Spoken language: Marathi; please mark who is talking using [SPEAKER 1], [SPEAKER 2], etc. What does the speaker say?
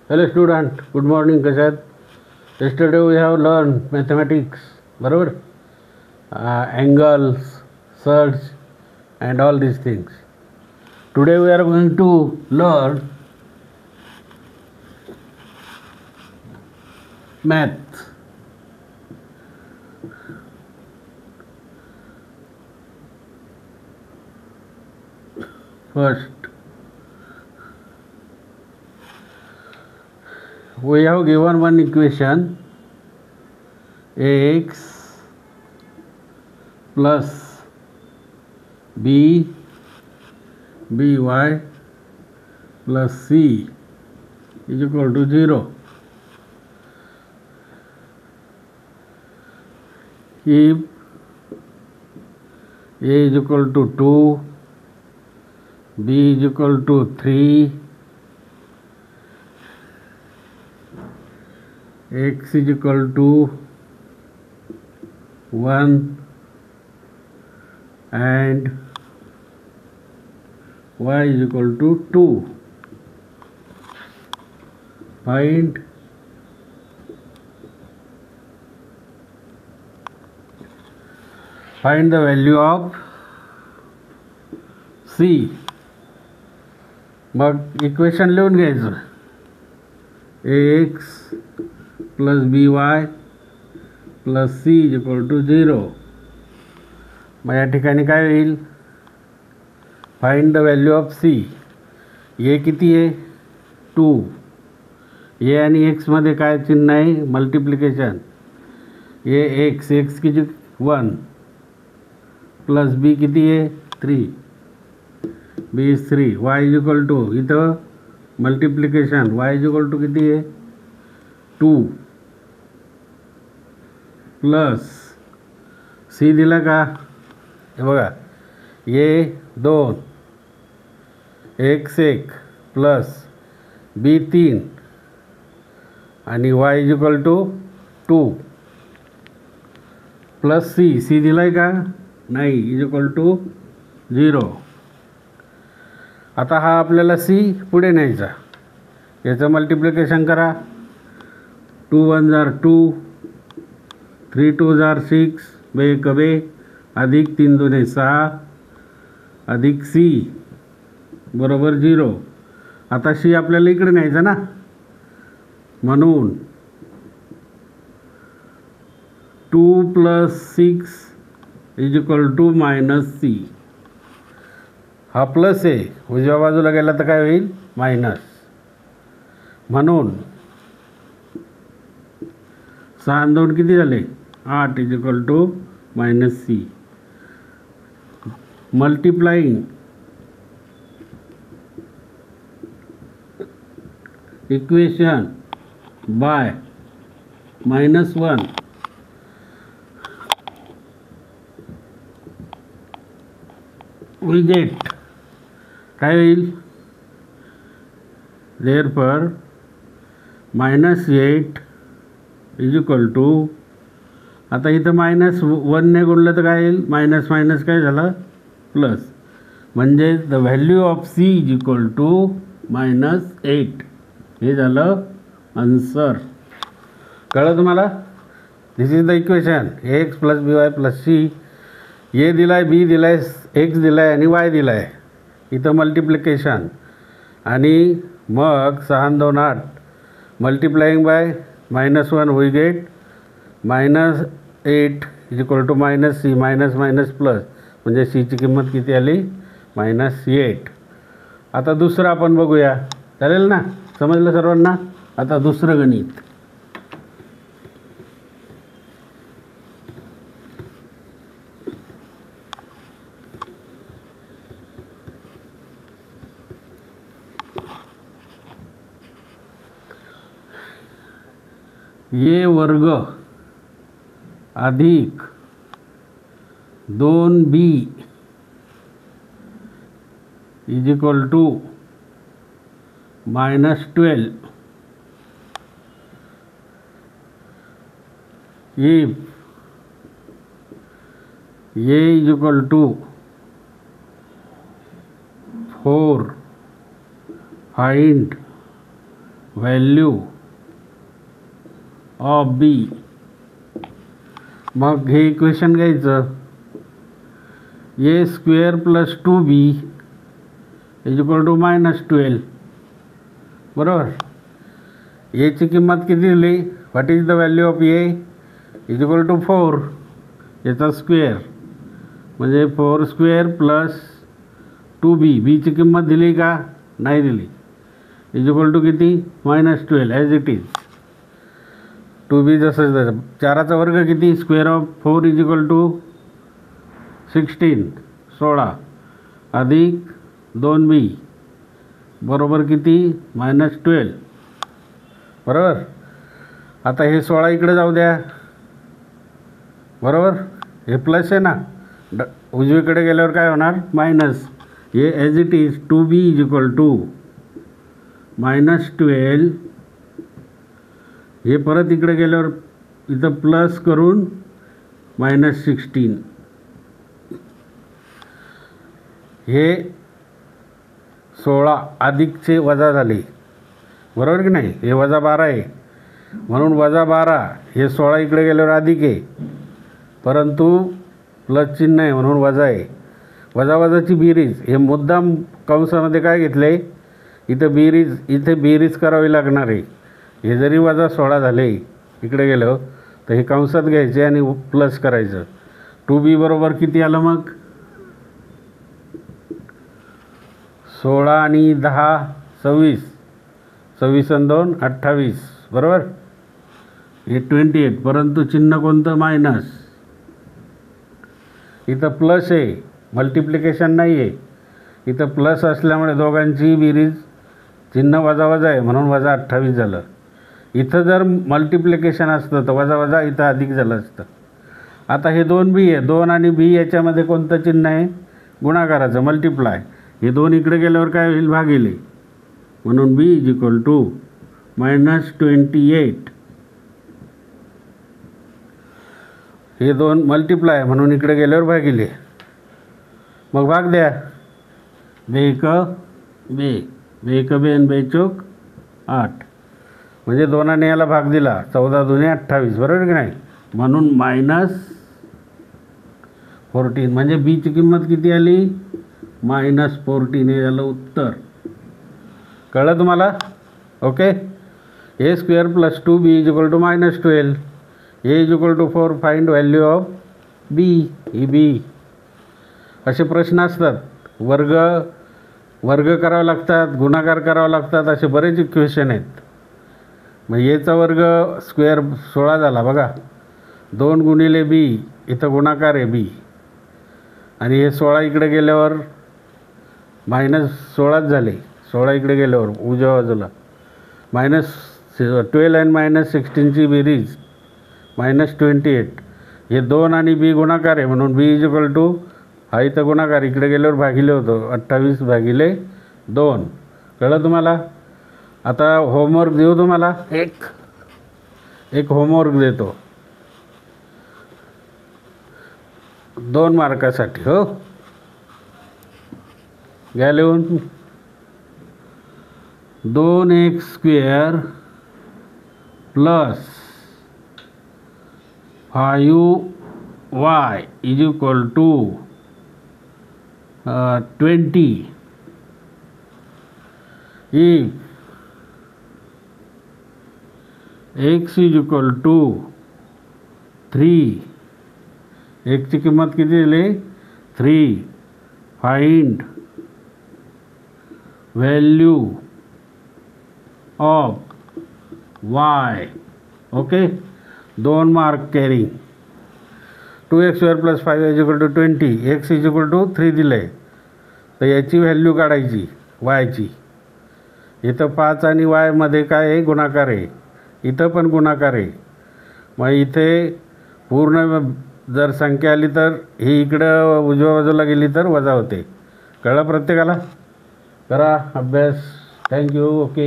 [SPEAKER 1] Hello student, good morning Kashad. Yesterday we have learned mathematics, बरोबर? Angles, surds and all these things. Today we are going to learn math. First, we have given one equation ax plus b by plus c is equal to 0. If a is equal to 2, b is equal to 3, x is equal to 1 and y is equal to 2. Find the value of c. मग इक्वेशन लिहून घ्यायचं ax plus by plus c is equal to 0. मग या ठिकाणी काय होईल? Find the value of c. A किती आहे? 2. ए आणि एक्समध्ये काय चिन्ह आहे? मल्टिप्लिकेशन. ए एक्स किती? 1 प्लस बी किती आहे? 3. B is 3. Y is equal to, इथं multiplication, y is equal to किती आहे? 2 प्लस सी दिला का? हे बघा, ए 2, एक्स 1 प्लस बी 3 आणि y is equal to 2 plus c दिला आहे का? नाही, इज इक्वल टू 0. आता हा आपल्याला सी पुढे न्यायचा. याचं मल्टिप्लिकेशन करा. 2 1 जार 2, 3 2 जार 6, बे कबे अधिक 3 2 6 अधिक सी बरोबर 0. आता सी आपल्याला इकडे न्यायचा ना, म्हणून 2 plus 6 is equal to minus c. हा प्लस आहे, उजव्या बाजूला गेला तर काय होईल? मायनस. म्हणून 6 आणि 2 किती झाले? 8 is equal to minus c. Multiplying equation by -1 we get काय होईल? therefore -8 इज इक्वल टू, आता इथं -1 ने गुणलं तर काय येईल? मायनस मायनस काय झालं? प्लस. म्हणजे the value of c is equal to -8. हे झालं आन्सर. कळलं तुम्हाला? This is the equation. X plus b y plus c. A दिला आहे, बी दिला आहे, एक्स दिला आहे आणि वाय दिला आहे. इथं मल्टिप्लिकेशन आणि मग 6 आणि 2 8 multiplying by -1 we get -8 is equal to minus c. Minus minus plus, म्हणजे सीची किंमत किती आली? -8. आता दुसरं आपण बघूया. चालेल ना? समजलं सर्वांना? आता दुसरं गणित. ए वर्ग अधिक 2b is equal to -12. if a is equal to 4, find value of b. मग हे इक्वेशन घ्यायचं, a square plus 2b is equal to -12. बरोबर. एची किंमत किती दिली, what is the value of a is equal to 4, याचा स्क्वेअर म्हणजे 4 स्क्वेअर प्लस 2b. बीची किंमत दिली का, नाही दिली, इज इक्वल टू किती, -12 ॲज इट इज. 2b जसं 4चा वर्ग किती, square of 4 is equal to 16 अधिक 2b बरोबर किती, -12. बरोबर. आता हे 16 इकडे जाऊ द्या. बरोबर. हे प्लस आहे ना, उजवीकडे गेल्यावर काय होणार, मायनस. हे as it is 2b is equal to -12. हे परत इकडे गेल्यावर इथं प्लस करून -16. हे 16 अधिकचे वजा झाले. बरोबर की नाही. हे -12 आहे म्हणून -12. हे 16 इकडे गेल्यावर अधिक आहे, परंतु प्लस चिन्ह आहे म्हणून वजा आहे. वजाची बेरीज. हे मुद्दाम कंसामध्ये काय घेतले, इथं बेरीज, इथे बेरीज करावी लागणार आहे. हे जरी -16 झाले इकडे गेलो तर हे कंसात घ्यायचे आणि प्लस करायचं. 2b बरोबर किती आलं मग, 16 आणि 10 26, 26 आणि 2 28. बरोबर. हे 28, परंतु चिन्ह कोणतं, मायनस. इथं प्लस आहे, मल्टिप्लिकेशन नाही आहे. इथं प्लस असल्यामुळे दोघांची बेरीज चिन्ह वजा आहे म्हणून -28 झालं. इथं जर मल्टिप्लिकेशन असतं तर वजा इथं अधिक झालं असतं. आता हे 2b आहे, 2 आणि b याच्यामध्ये कोणतं चिन्ह आहे, गुणाकाराचं, मल्टिप्लाय. हे 2 इकडे गेल्यावर काय होईल, भागिले, म्हणून b इज इक्वल टू -28. हे 2 मल्टिप्लाय म्हणून इकडे गेल्यावर भागिले. मग भाग द्या, बेक बे आणि बेचोक 8 म्हणजे 2ने याला भाग दिला, 14 दुने 28. बरोबर की नाही. म्हणून -14 म्हणजे बीची किंमत किती आली, -14. हे झालं उत्तर. कळलं तुम्हाला. Okay. A square plus 2b is equal to -12. A is equal to 4. Find value of b. ही बी. असे प्रश्न असतात. वर्ग करावे लागतात, गुणाकार करावे लागतात, असे बरेच इक्वेशन आहेत. मग एचा वर्ग स्क्वेअर 16 झाला बघा, 2 गुणिले बी, इथं गुणाकार आहे बी, आणि हे 16 इकडे गेल्यावर -16 झाले. 16 इकडे गेल्यावर उजव्या बाजूला -12 आणि -16ची बेरीज -28. हे 2 आणि बी गुणाकार आहे म्हणून बी इज इक्वल टू, हा इथं गुणाकार, इकडे गेल्यावर भागिले होतो, 28/2. कळलं तुम्हाला. आता होमवर्क देऊ तुम्हाला, एक होमवर्क देतो 2 मार्कासाठी. हो, घ्या लिहून. 2x² plus 5y is equal to 20 if x is equal to 3. एक्सची किंमत किती दिली, 3. Find value of y. Okay. 2 mark carrying. 2x² plus 5y is equal to 20. x is equal to 3 दिलं आहे, तर याची व्हॅल्यू काढायची yची. इथं 5 आणि y मध्ये काय आहे, गुणाकार आहे. इथं पण गुणाकार आहे. मग इथे पूर्ण जर संख्या आली तर ही इकडं उजव्या बाजूला गेली तर वजा होते. कळलं प्रत्येकाला. करा अभ्यास. थँक्यू. ओके.